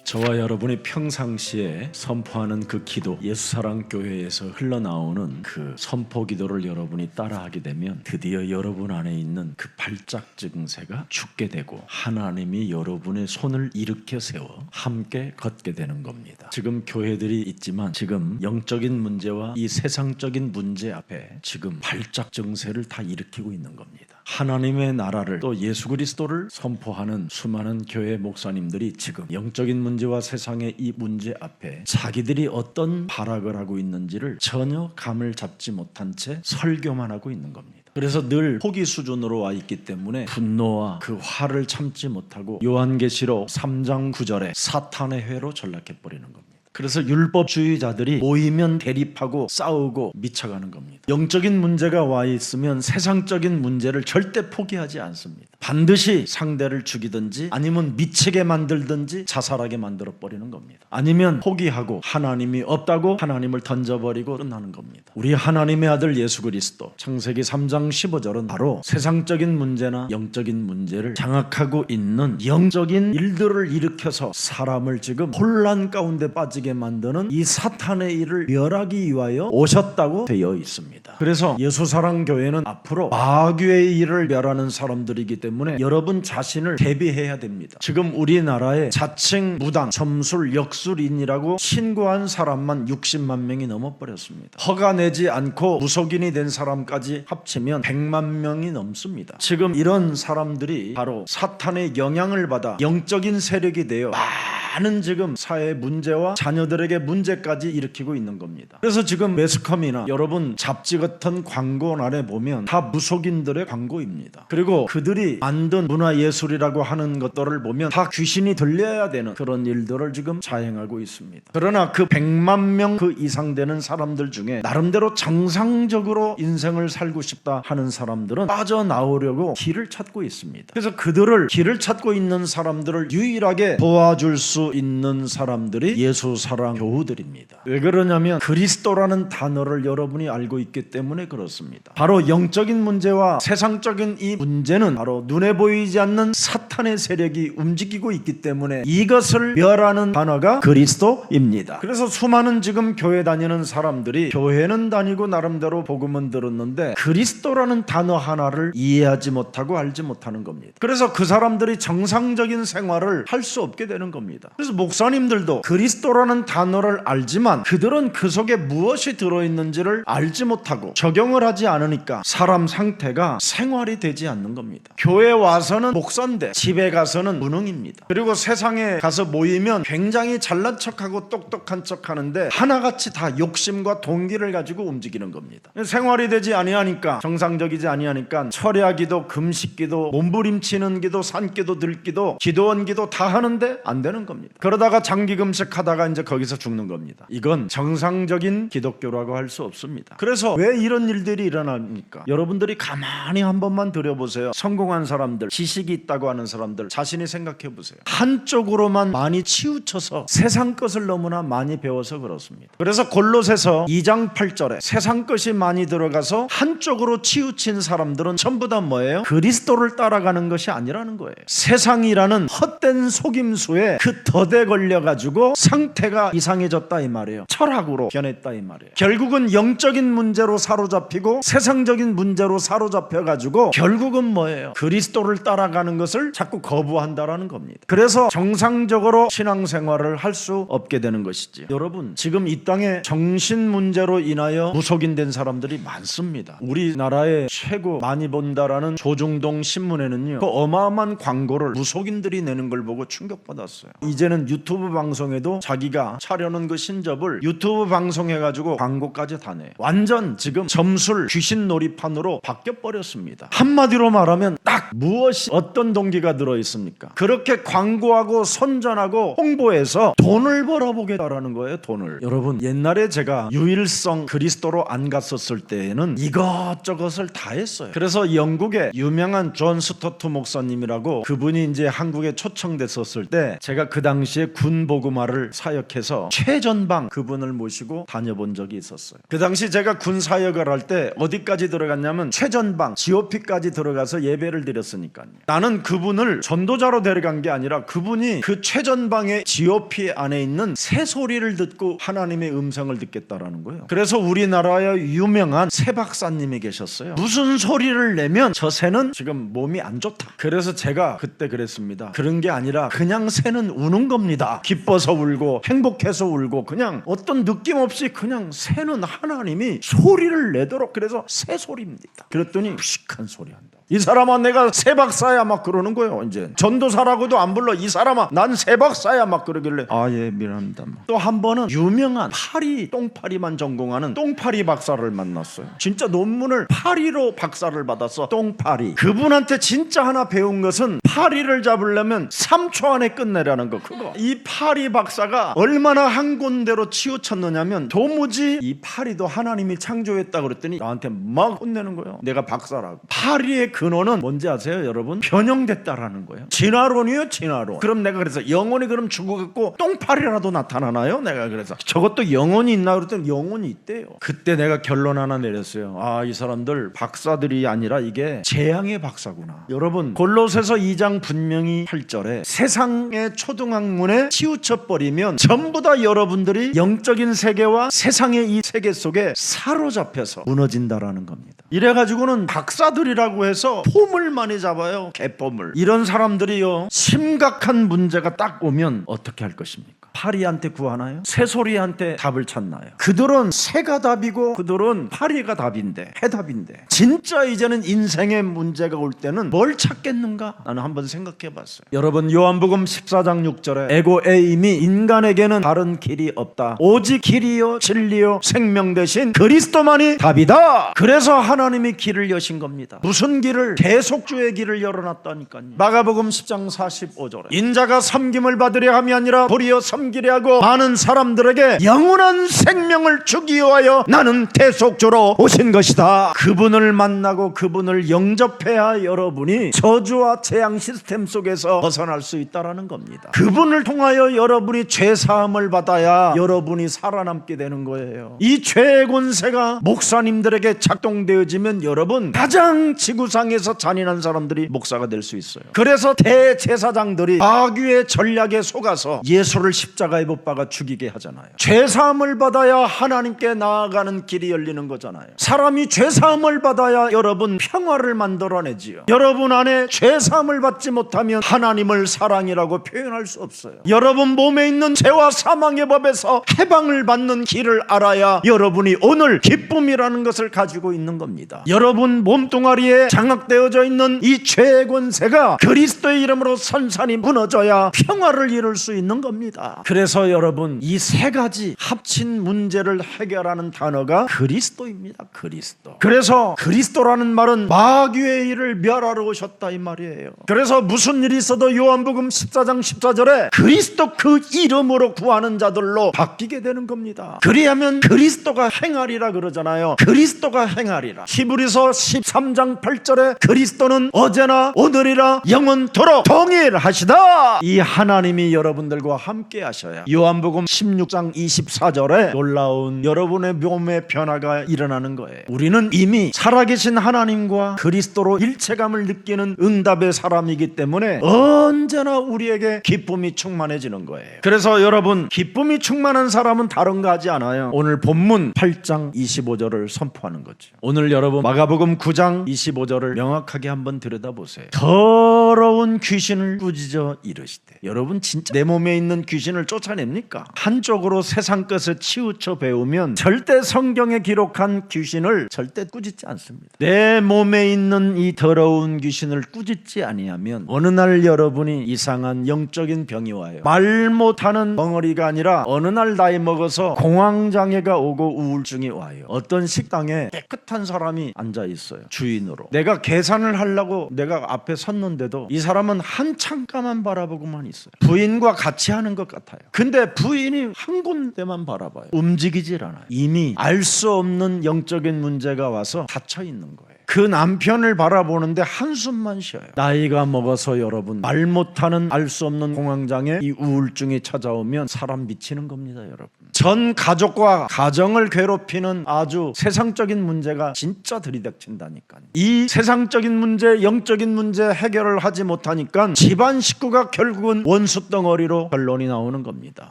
저와 여러분이 평상시에 선포하는 그 기도, 예수사랑교회에서 흘러나오는 그 선포 기도를 여러분이 따라하게 되면 드디어 여러분 안에 있는 그 발작 증세가 죽게 되고 하나님이 여러분의 손을 일으켜 세워 함께 걷게 되는 겁니다. 지금 교회들이 있지만 지금 영적인 문제와 이 세상적인 문제 앞에 지금 발작 증세를 다 일으키고 있는 겁니다. 하나님의 나라를 또 예수 그리스도를 선포하는 수많은 교회 목사님들이 지금 영적인 문제와 세상의 이 문제 앞에 자기들이 어떤 발악을 하고 있는지를 전혀 감을 잡지 못한 채 설교만 하고 있는 겁니다. 그래서 늘 포기 수준으로 와 있기 때문에 분노와 그 화를 참지 못하고 요한계시록 3장 9절에 사탄의 회로 전락해버리는 겁니다. 그래서 율법주의자들이 모이면 대립하고 싸우고 미쳐가는 겁니다. 영적인 문제가 와 있으면 세상적인 문제를 절대 포기하지 않습니다. 반드시 상대를 죽이든지 아니면 미치게 만들든지 자살하게 만들어버리는 겁니다. 아니면 포기하고 하나님이 없다고 하나님을 던져버리고 끝나는 겁니다. 우리 하나님의 아들 예수 그리스도 창세기 3장 15절은 바로 세상적인 문제나 영적인 문제를 장악하고 있는 영적인 일들을 일으켜서 사람을 지금 혼란 가운데 빠지게 만드는 이 사탄의 일을 멸하기 위하여 오셨다고 되어 있습니다. 그래서 예수사랑교회는 앞으로 마귀의 일을 멸하는 사람들이기 때문에 여러분 자신을 대비해야 됩니다. 지금 우리나라에 자칭 무당, 점술, 역술인이라고 신고한 사람만 60만 명이 넘어버렸습니다. 허가 내지 않고 무속인이 된 사람까지 합치면 100만 명이 넘습니다. 지금 이런 사람들이 바로 사탄의 영향을 받아 영적인 세력이 되어 많은 지금 사회 문제와 자녀들에게 문제까지 일으키고 있는 겁니다. 그래서 지금 매스컴이나 여러분 잡지 같은 광고 안에 보면 다 무속인들의 광고입니다. 그리고 그들이 만든 문화예술이라고 하는 것들을 보면 다 귀신이 들려야 되는 그런 일들을 지금 자행하고 있습니다. 그러나 그 100만 명 그 이상 되는 사람들 중에 나름대로 정상적으로 인생을 살고 싶다 하는 사람들은 빠져나오려고 길을 찾고 있습니다. 그래서 그들을 길을 찾고 있는 사람들을 유일하게 도와줄 수 있는 사람들이 예수사랑 교우들입니다. 왜 그러냐면 그리스도라는 단어를 여러분이 알고 있기 때문에 그렇습니다. 바로 영적인 문제와 세상적인 이 문제는 바로 눈에 보이지 않는 사탄의 세력이 움직이고 있기 때문에 이것을 멸하는 단어가 그리스도입니다. 그래서 수많은 지금 교회 다니는 사람들이 교회는 다니고 나름대로 복음은 들었는데 그리스도라는 단어 하나를 이해하지 못하고 알지 못하는 겁니다. 그래서 그 사람들이 정상적인 생활을 할 수 없게 되는 겁니다. 그래서 목사님들도 그리스도라는 단어를 알지만 그들은 그 속에 무엇이 들어있는지를 알지 못하고 적용을 하지 않으니까 사람 상태가 생활이 되지 않는 겁니다. 교회 와서는 목사인데 집에 가서는 무능입니다. 그리고 세상에 가서 모이면 굉장히 잘난 척하고 똑똑한 척하는데 하나같이 다 욕심과 동기를 가지고 움직이는 겁니다. 생활이 되지 아니하니까 정상적이지 아니하니까 철야기도 금식기도 몸부림치는 기도 산기도 들기도 기도원 기도 다 하는데 안 되는 겁니다. 그러다가 장기 금식하다가 이제 거기서 죽는 겁니다. 이건 정상적인 기독교라고 할 수 없습니다. 그래서 왜 이런 일들이 일어납니까? 여러분들이 가만히 한 번만 들여보세요. 성공한 사람들, 지식이 있다고 하는 사람들 자신이 생각해 보세요. 한쪽으로만 많이 치우쳐서 세상 것을 너무나 많이 배워서 그렇습니다. 그래서 골로새서 2장 8절에 세상 것이 많이 들어가서 한쪽으로 치우친 사람들은 전부 다 뭐예요? 그리스도를 따라가는 것이 아니라는 거예요. 세상이라는 헛된 속임수에 그 덫에 걸려가지고 상태가 이상해졌다 이 말이에요. 철학으로 변했다 이 말이에요. 결국은 영적인 문제로 사로잡히고 세상적인 문제로 사로잡혀가지고 결국은 뭐예요? 그리스도를 따라가는 것을 자꾸 거부한다라는 겁니다. 그래서 정상적으로 신앙생활을 할 수 없게 되는 것이지. 여러분 지금 이 땅에 정신 문제로 인하여 무속인 된 사람들이 많습니다. 우리나라에 최고 많이 본다라는 조중동 신문에는요 그 어마어마한 광고를 무속인들이 내는 걸 보고 충격받았어요. 이제는 유튜브 방송에도 자기가 차려놓은 그 신접을 유튜브 방송해가지고 광고까지 다 내요. 완전 지금 점술 귀신 놀이판으로 바뀌어버렸습니다. 한마디로 말하면 딱 무엇이 어떤 동기가 들어있습니까? 그렇게 광고하고 선전하고 홍보해서 돈을 벌어보겠다라는 거예요. 돈을. 여러분 옛날에 제가 유일성 그리스도로 안 갔었을 때에는 이것저것을 다 했어요. 그래서 영국의 유명한 존 스토트 목사님이라고 그분이 이제 한국에 초청됐었을 때 제가 그 당시에 군복음화를 사역 생각해서 최전방 그분을 모시고 다녀본 적이 있었어요. 그 당시 제가 군 사역을 할 때 어디까지 들어갔냐면 최전방 GOP까지 들어가서 예배를 드렸으니까요. 나는 그분을 전도자로 데려간 게 아니라 그분이 그 최전방의 GOP 안에 있는 새소리를 듣고 하나님의 음성을 듣겠다라는 거예요. 그래서 우리나라의 유명한 새 박사님이 계셨어요. 무슨 소리를 내면 저 새는 지금 몸이 안 좋다. 그래서 제가 그때 그랬습니다. 그런 게 아니라 그냥 새는 우는 겁니다. 기뻐서 울고 행복해서 울고 그냥 어떤 느낌 없이 그냥 새는 하나님이 소리를 내도록 그래서 새 소리입니다. 그랬더니 무식한 소리 한다. 이 사람아 내가 새 박사야 막 그러는 거예요. 이제 전도사라고도 안 불러. 이 사람아 난 새 박사야 막 그러길래 아 예 미안합니다. 또 한 번은 유명한 파리 똥파리만 전공하는 똥파리 박사를 만났어요. 진짜 논문을 파리로 박사를 받아서 똥파리. 그분한테 진짜 하나 배운 것은 파리를 잡으려면 3초 안에 끝내라는 거. 그거 이 파리 박사가 얼마나 한 군데로 치우쳤느냐면 도무지 이 파리도 하나님이 창조했다 그랬더니 나한테 막 혼내는 거예요. 내가 박사라고. 파리의 근원은 뭔지 아세요 여러분? 변형됐다라는 거예요. 진화론이에요 진화론. 그럼 내가 그래서 영혼이 그럼 죽어갖고 똥파리라도 나타나나요? 내가 그래서 저것도 영혼이 있나 그랬더니 영혼이 있대요. 그때 내가 결론 하나 내렸어요. 아 이 사람들 박사들이 아니라 이게 재앙의 박사구나. 여러분 골로새서 2장 분명히 8절에 세상의 초등학문에 치우쳐버리면 전부 다 여러분들이 영적인 세계와 세상의 이 세계 속에 사로잡혀서 무너진다라는 겁니다. 이래가지고는 박사들이라고 해서 폼을 많이 잡아요. 개폼을. 이런 사람들이요 심각한 문제가 딱 오면 어떻게 할 것입니까? 파리한테 구하나요? 새소리한테 답을 찾나요? 그들은 새가 답이고 그들은 파리가 답인데 해답인데 진짜 이제는 인생의 문제가 올 때는 뭘 찾겠는가? 나는 한번 생각해 봤어요. 여러분 요한복음 14장 6절에 에고에임이 인간에게는 다른 길이 없다. 오직 길이요 진리요 생명 대신 그리스도만이 답이다. 그래서 하나님이 길을 여신 겁니다. 무슨 길을? 대속주의 길을 열어놨다니까요. 마가복음 10장 45절에 인자가 섬김을 받으려 함이 아니라 도리어 섬기려 하고 많은 사람들에게 영원한 생명을 주기 위하여 나는 대속주로 오신 것이다. 그분을 만나고 그분을 영접해야 여러분이 저주와 재앙 시스템 속에서 벗어날 수 있다는 겁니다. 그분을 통하여 여러분이 죄사함을 받아야 여러분이 살아남게 되는 거예요. 이 죄의 권세가 목사님들에게 작동되어지면 여러분 가장 지구상에서 잔인한 사람들이 목사가 될 수 있어요. 그래서 대제사장들이 마귀의 전략에 속아서 예수를 십자가에 못 박아 죽이게 하잖아요. 죄사함을 받아야 하나님께 나아가는 길이 열리는 거잖아요. 사람이 죄사함을 받아야 여러분 평화를 만들어내지요. 여러분 안에 죄사함을 받지 못하면 하나님을 사랑이라고 표현할 수 없어요. 여러분 몸에 있는 죄와 사망의 법에서 해방을 받는 길을 알아야 여러분이 오늘 기쁨이라는 것을 가지고 있는 겁니다. 여러분 몸뚱아리에 장악되어져 있는 이 죄의 권세가 그리스도의 이름으로 산산이 무너져야 평화를 이룰 수 있는 겁니다. 그래서 여러분 이 세 가지 합친 문제를 해결하는 단어가 그리스도입니다. 그리스도. 그래서 그리스도라는 말은 마귀의 일을 멸하러 오셨다 이 말이에요. 그래서 무슨 일이 있어도 요한복음 14장 14절에 그리스도 그 이름으로 구하는 자들로 바뀌게 되는 겁니다. 그리하면 그리스도가 행하리라 그러잖아요. 그리스도가 행하리라. 히브리서 13장 8절에 그리스도는 어제나 오늘이라 영원토록 동일하시다. 이 하나님이 여러분들과 함께 하셔야 요한복음 16장 24절에 놀라운 여러분의 몸의 변화가 일어나는 거예요. 우리는 이미 살아계신 하나님과 그리스도로 일체감을 느끼는 응답의 사람이기 때문에 언제나 우리에게 기쁨이 충만해지는 거예요. 그래서 여러분 기쁨이 충만한 사람은 다른 거 하지 않아요. 오늘 본문 8장 25절을 선포하는 거죠. 오늘 여러분 마가복음 9장 25절을 명확하게 한번 들여다보세요. 더러운 귀신을 꾸짖어 이르시되. 여러분 진짜 내 몸에 있는 귀신을 쫓아냅니까? 한쪽으로 세상 것을 치우쳐 배우면 절대 성경에 기록한 귀신을 절대 꾸짖지 않습니다. 내 몸에 있는 이 더러운 귀신을 꾸짖지 아니하면 어느 날 여러분이 이상한 영적인 병이 와요. 말 못하는 벙어리가 아니라 어느 날 나이 먹어서 공황장애가 오고 우울증이 와요. 어떤 식당에 깨끗한 사람이 앉아 있어요. 주인으로. 내가 계산을 하려고 내가 앞에 섰는데도 이 사람은 한 창가만 바라보고만 있어요. 부인과 같이 하는 것 같아요. 근데 부인이 한 군데만 바라봐요. 움직이질 않아요. 이미 알 수 없는 영적인 문제가 와서 닫혀 있는 거예요. 그 남편을 바라보는데 한숨만 쉬어요. 나이가 먹어서 여러분 말 못하는 알 수 없는 공황장애, 이 우울증이 찾아오면 사람 미치는 겁니다, 여러분. 전 가족과 가정을 괴롭히는 아주 세상적인 문제가 진짜 들이닥친다니까요. 이 세상적인 문제, 영적인 문제 해결을 하지 못하니까 집안 식구가 결국은 원수 덩어리로 결론이 나오는 겁니다.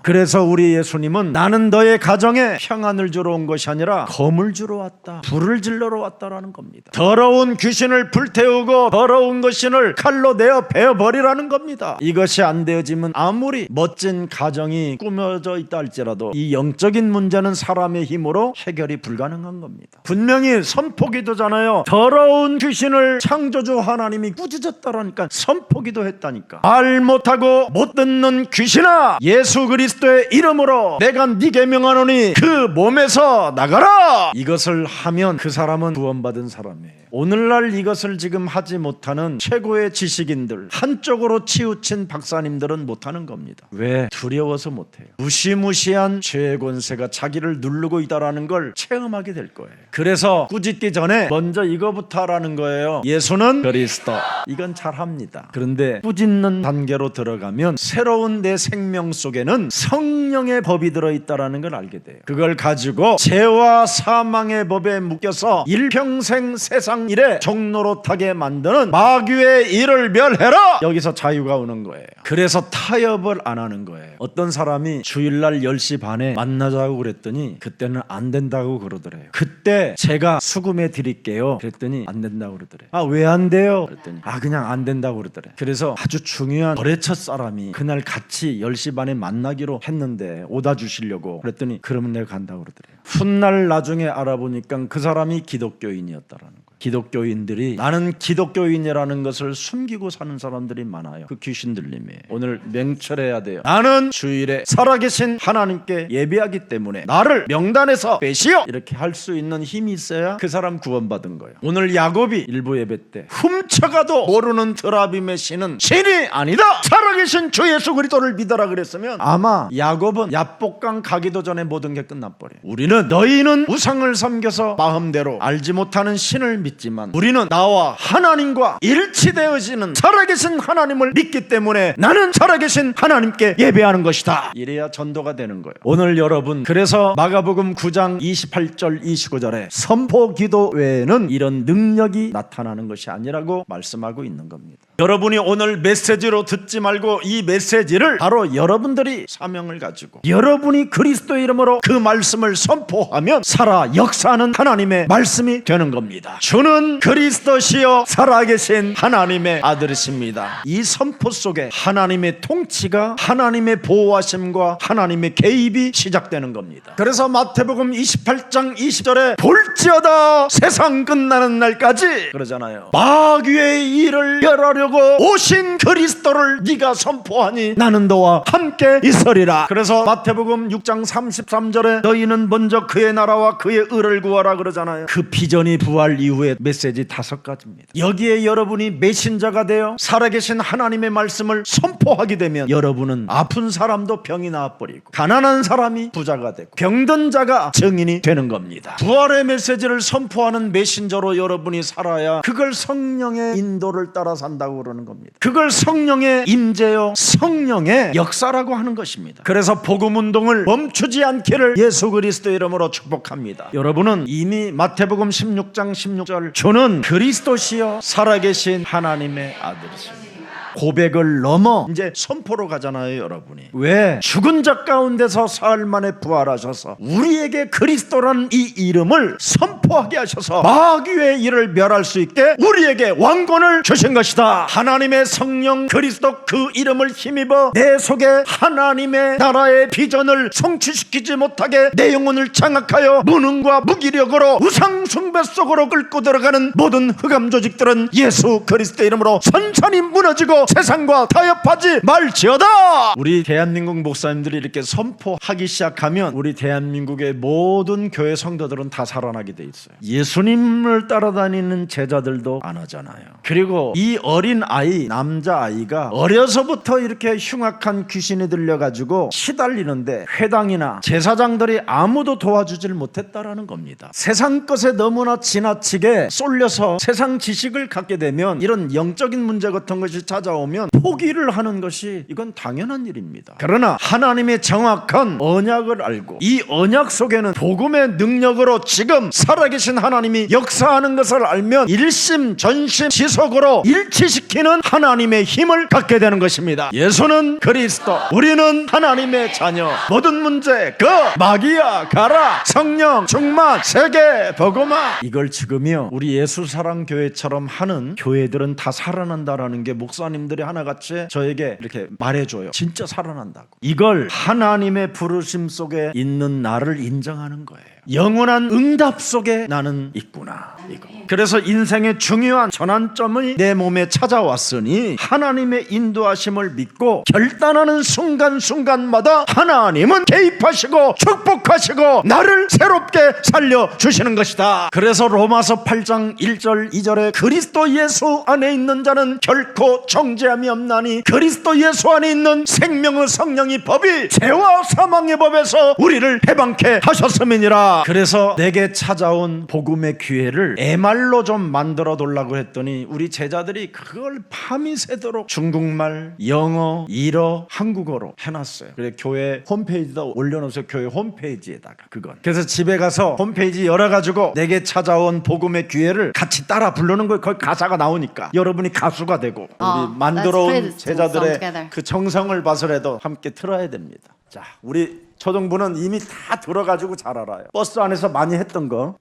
그래서 우리 예수님은 나는 너의 가정에 평안을 주러 온 것이 아니라 검을 주러 왔다, 불을 질러러 왔다라는 겁니다. 더러운 귀신을 불태우고 더러운 귀신을 칼로 내어 베어버리라는 겁니다. 이것이 안 되어지면 아무리 멋진 가정이 꾸며져 있다 할지라도 이 영적인 문제는 사람의 힘으로 해결이 불가능한 겁니다. 분명히 선포기도잖아요. 더러운 귀신을 창조주 하나님이 꾸짖었다라니까, 선포기도 했다니까. 말 못하고 못 듣는 귀신아, 예수 그리스도의 이름으로 내가 네게 명하노니 그 몸에서 나가라. 이것을 하면 그 사람은 구원받은 사람이에요. 오늘날 이것을 지금 하지 못하는 최고의 지식인들, 한쪽으로 치우친 박사님들은 못하는 겁니다. 왜? 두려워서 못해요. 무시무시한 죄의 권세가 자기를 누르고 있다는 걸 체험하게 될 거예요. 그래서 꾸짖기 전에 먼저 이거부터 하라는 거예요. 예수는 그리스도. 이건 잘합니다. 그런데 꾸짖는 단계로 들어가면 새로운 내 생명 속에는 성령의 법이 들어있다는 걸 알게 돼요. 그걸 가지고 죄와 사망의 법에 묶여서 일평생 세상 일에 종노릇하게 만드는 마귀의 일을 멸해라. 여기서 자유가 오는 거예요. 그래서 타협을 안 하는 거예요. 어떤 사람이 주일날 10시 반에 만나자고 그랬더니 그때는 안 된다고 그러더래요. 그때 제가 수금해 드릴게요 그랬더니 안 된다고 그러더래요. 아, 왜 안 돼요? 그랬더니 그냥 안 된다고 그러더래요. 그래서 아주 중요한 거래처 사람이 그날 같이 10시 반에 만나기로 했는데 오다 주시려고 그랬더니 그러면 내가 간다고 그러더래요. 훗날 나중에 알아보니까 그 사람이 기독교인이었다라는 거예요. 기독교인들이 나는 기독교인이라는 것을 숨기고 사는 사람들이 많아요. 그 귀신 들림에 오늘 맹철해야 돼요. 나는 주일에 살아계신 하나님께 예배하기 때문에 나를 명단에서 빼시오, 이렇게 할 수 있는 힘이 있어야 그 사람 구원받은 거예요. 오늘 야곱이 일부 예배 때 훔쳐가도 모르는 드라빔의 신은 신이 아니다, 살아계신 주 예수 그리스도를 믿어라 그랬으면 아마 야곱은 야복강 가기도 전에 모든 게 끝나버려요. 우리는 너희는 우상을 섬겨서 마음대로 알지 못하는 신을 믿지만 우리는 나와 하나님과 일치되어지는 살아계신 하나님을 믿기 때문에 나는 살아계신 하나님께 예배하는 것이다. 이래야 전도가 되는 거예요. 오늘 여러분, 그래서 마가복음 9장 28절 29절에 선포기도 외에는 이런 능력이 나타나는 것이 아니라고 말씀하고 있는 겁니다. 여러분이 오늘 메시지로 듣지 말고 이 메시지를 바로 여러분들이 사명을 가지고 여러분이 그리스도의 이름으로 그 말씀을 선포하면 살아 역사하는 하나님의 말씀이 되는 겁니다. 주는 그리스도시요 살아계신 하나님의 아들이십니다. 이 선포 속에 하나님의 통치가, 하나님의 보호하심과 하나님의 개입이 시작되는 겁니다. 그래서 마태복음 28장 20절에 볼지어다 세상 끝나는 날까지 그러잖아요. 마귀의 일을 멸하려고 오신 그리스도를 네가 선포하니 나는 너와 함께 있으리라. 그래서 마태복음 6장 33절에 너희는 먼저 그의 나라와 그의 의를 구하라 그러잖아요. 그 비전이 부활 이후에 메시지 5가지입니다. 여기에 여러분이 메신저가 되어 살아계신 하나님의 말씀을 선포하게 되면 여러분은 아픈 사람도 병이 나아버리고 가난한 사람이 부자가 되고 병든 자가 증인이 되는 겁니다. 부활의 메시지를 선포하는 메신저로 여러분이 살아야 그걸 성령의 인도를 따라 산다고 그러는 겁니다. 그걸 성령의 임재요 성령의 역사라고 하는 것입니다. 그래서 복음운동을 멈추지 않기를 예수 그리스도의 이름으로 축복합니다. 여러분은 이미 마태복음 16장 16절 주는 그리스도시요 살아계신 하나님의 아들이십니다. 고백을 넘어 이제 선포로 가잖아요, 여러분이. 왜? 죽은 자 가운데서 사흘 만에 부활하셔서 우리에게 그리스도라는 이 이름을 선포하게 하셔서 마귀의 일을 멸할 수 있게 우리에게 왕권을 주신 것이다. 하나님의 성령 그리스도 그 이름을 힘입어 내 속에 하나님의 나라의 비전을 성취시키지 못하게 내 영혼을 장악하여 무능과 무기력으로 우상 숭배 속으로 끌고 들어가는 모든 흑암 조직들은 예수 그리스도의 이름으로 선천히 무너지고 세상과 타협하지 말지어다. 우리 대한민국 목사님들이 이렇게 선포하기 시작하면 우리 대한민국의 모든 교회 성도들은 다 살아나게 돼 있어요. 예수님을 따라다니는 제자들도 안 하잖아요. 그리고 이 어린 아이, 남자아이가 어려서부터 이렇게 흉악한 귀신이 들려가지고 시달리는데 회당이나 제사장들이 아무도 도와주질 못했다라는 겁니다. 세상 것에 너무나 지나치게 쏠려서 세상 지식을 갖게 되면 이런 영적인 문제 같은 것이 찾아오면 포기를 하는 것이 이건 당연한 일입니다. 그러나 하나님의 정확한 언약을 알고 이 언약 속에는 복음의 능력으로 지금 살아계신 하나님이 역사하는 것을 알면 일심 전심 지속으로 일치시키는 하나님의 힘을 갖게 되는 것입니다. 예수는 그리스도, 우리는 하나님의 자녀. 모든 문제 그 마귀야 가라, 성령 충만, 세계 복음화, 이걸 지금요 우리 예수사랑교회처럼 하는 교회들은 다 살아난다라는 게 목사님들이 하나같이 저에게 이렇게 말해줘요. 진짜 살아난다고. 이걸 하나님의 부르심 속에 있는 나를 인정하는 거예요. 영원한 응답 속에 나는 있구나, 이거. 그래서 인생의 중요한 전환점이 내 몸에 찾아왔으니 하나님의 인도하심을 믿고 결단하는 순간순간마다 하나님은 개입하시고 축복하시고 나를 새롭게 살려주시는 것이다. 그래서 로마서 8장 1절 2절에 그리스도 예수 안에 있는 자는 결코 정죄함이 없나니 그리스도 예수 안에 있는 생명의 성령이 법이 죄와 사망의 법에서 우리를 해방케 하셨음이니라. 그래서 내게 찾아온 복음의 기회를 애말로 좀 만들어 놓으려고 했더니 우리 제자들이 그걸 밤이 새도록 중국말, 영어, 일어, 한국어로 해놨어요. 그래 교회 홈페이지에다 올려놓으세요. 교회 홈페이지에다가 그건. 그래서 집에 가서 홈페이지 열어가지고 내게 찾아온 복음의 기회를 같이 따라 부르는 거예요. 거기 가사가 나오니까 여러분이 가수가 되고 우리 만들어 온 제자들의 그 정성을 봐서라도 함께 틀어야 됩니다. 자, 우리 초등부는 이미 다 들어가지고 잘 알아요. 버스 안에서 많이 했던 거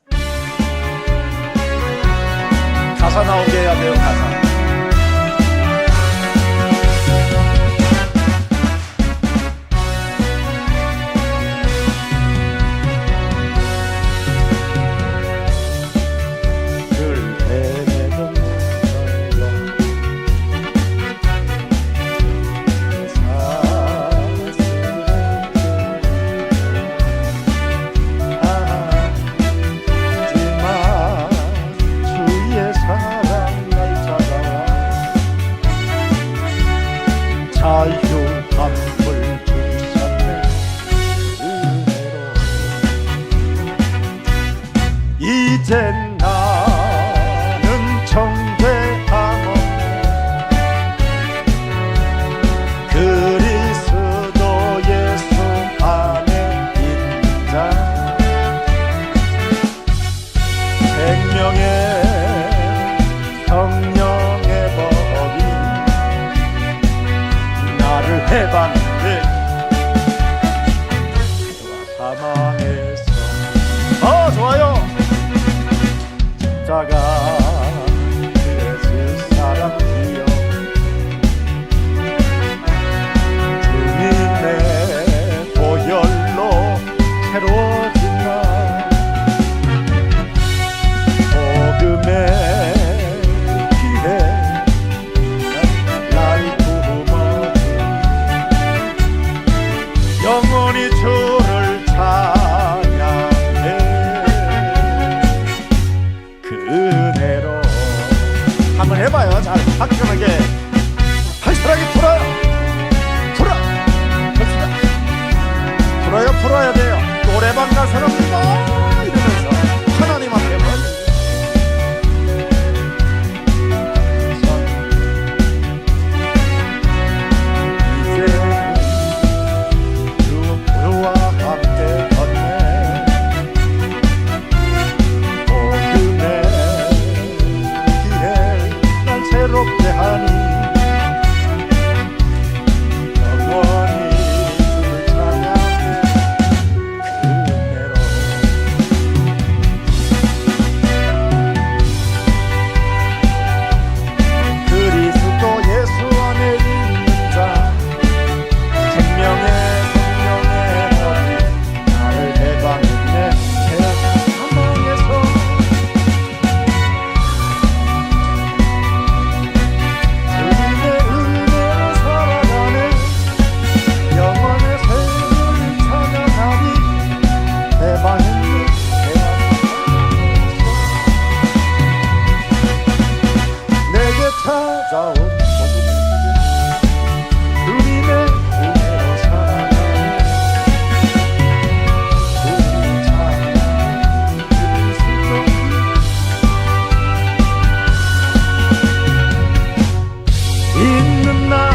가사 나오게 해야 돼요. 가사. 이젠 나는 정죄함 없네 그리스도 예수 안에 있는 자 생명의 성령의 법이 나를 해방해 사망에서 좋아요. 자가 예수 사랑 주여 주님의 보혈로 새로워진 나 복음의 기회 날 부어주 영원히 주를 한번 해봐요. 잘 화끈하게 확실하게 풀어요. 풀어요. 풀어야 돼요. 노래방 가서는 이러면서 하나님 앞에 이제 주와 함께 걷네 복음의 새롭게 하니 영원히 주를 찬양해 은혜로 찾아온 주님의 은혜로 살아가는 주님 찬양 그리스도 있는 날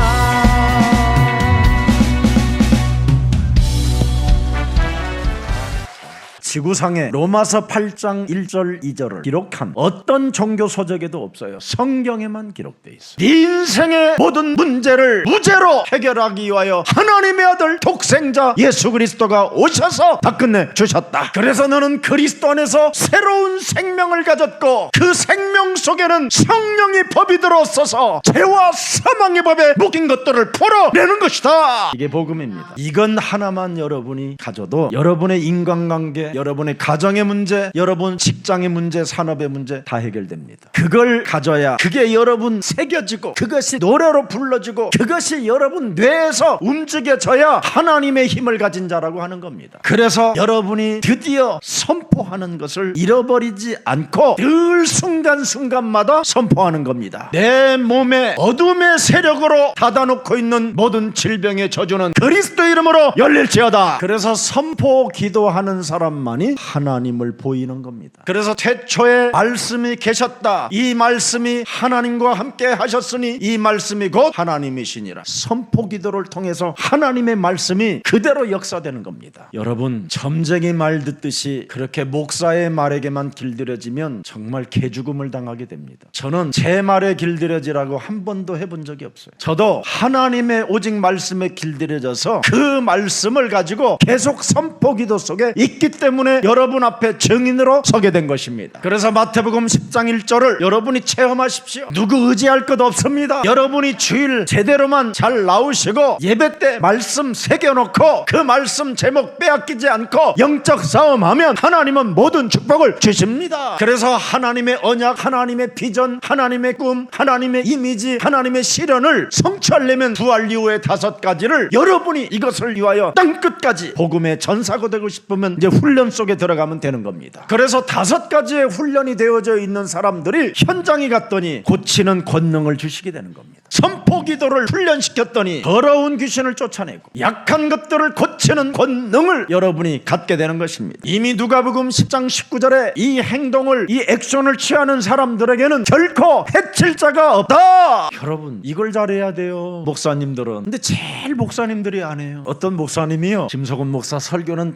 지구상에 로마서 8장 1절 2절을 기록한 어떤 종교 서적에도 없어요. 성경에만 기록되어 있어요. 네 인생의 모든 문제를 무죄로 해결하기 위하여 하나님의 아들 독생자 예수 그리스도가 오셔서 다 끝내 주셨다. 그래서 너는 그리스도 안에서 새로운 생명을 가졌고 그 생명 속에는 성령의 법이 들어서서 죄와 사망의 법에 묶인 것들을 풀어내는 것이다. 이게 복음입니다. 이건 하나만 여러분이 가져도 여러분의 인간관계, 여러분의 가정의 문제, 여러분 직장의 문제, 산업의 문제 다 해결됩니다. 그걸 가져야 그게 여러분 새겨지고 그것이 노래로 불러지고 그것이 여러분 뇌에서 움직여져야 하나님의 힘을 가진 자라고 하는 겁니다. 그래서 여러분이 드디어 선포하는 것을 잃어버리지 않고 늘 순간순간마다 선포하는 겁니다. 내 몸에 어둠의 세력으로 닫아놓고 있는 모든 질병의 저주는 그리스도 이름으로 열릴지어다. 그래서 선포 기도하는 사람만이 하나님을 보이는 겁니다. 그래서 태초에 말씀이 계셨다. 이 말씀이 하나님과 함께 하셨으니 이 말씀이 곧 하나님이시니라. 선포 기도를 통해서 하나님의 말씀이 그대로 역사되는 겁니다. 여러분, 점쟁이 말 듣듯이 그렇게 목사의 말에게만 길들여지면 정말 개죽음을 당하게 됩니다. 저는 제 말에 길들여지라고 한 번도 해본 적이 없어요. 저도 하나님의 오직 말씀에 길들여져서 그 말씀을 가지고 계속 선포 기도 속에 있기 때문에 여러분 앞에 증인으로 서게 된 것입니다. 그래서 마태복음 10장 1절을 여러분이 체험하십시오. 누구 의지할 것 없습니다. 여러분이 주일 제대로만 잘 나오시고 예배 때 말씀 새겨놓고 그 말씀 제목 빼앗기지 않고 영적 싸움하면 하나님은 모든 축복을 주십니다. 그래서 하나님의 언약, 하나님의 비전, 하나님의 꿈, 하나님의 이미지, 하나님의 실현을 성취하려면 부활 이후의 5가지를 여러분이 이것을 위하여 땅끝까지 복음의 전사가 되고 싶으면 이제 훈련 속에 들어가면 되는 겁니다. 그래서 5가지의 훈련이 되어져 있는 사람들이 현장에 갔더니 고치는 권능을 주시게 되는 겁니다. 선포 기도를 훈련시켰더니 더러운 귀신을 쫓아내고 약한 것들을 고치는 권능을 여러분이 갖게 되는 것입니다. 이미 누가복음 10장 19절에 이 행동을, 이 액션을 취하는 사람들에게는 결코 해칠 자가 없다. 여러분, 이걸 잘해야 돼요, 목사님들은. 근데 제일 목사님들이 안 해요. 어떤 목사님이요, 김석훈 목사 설교는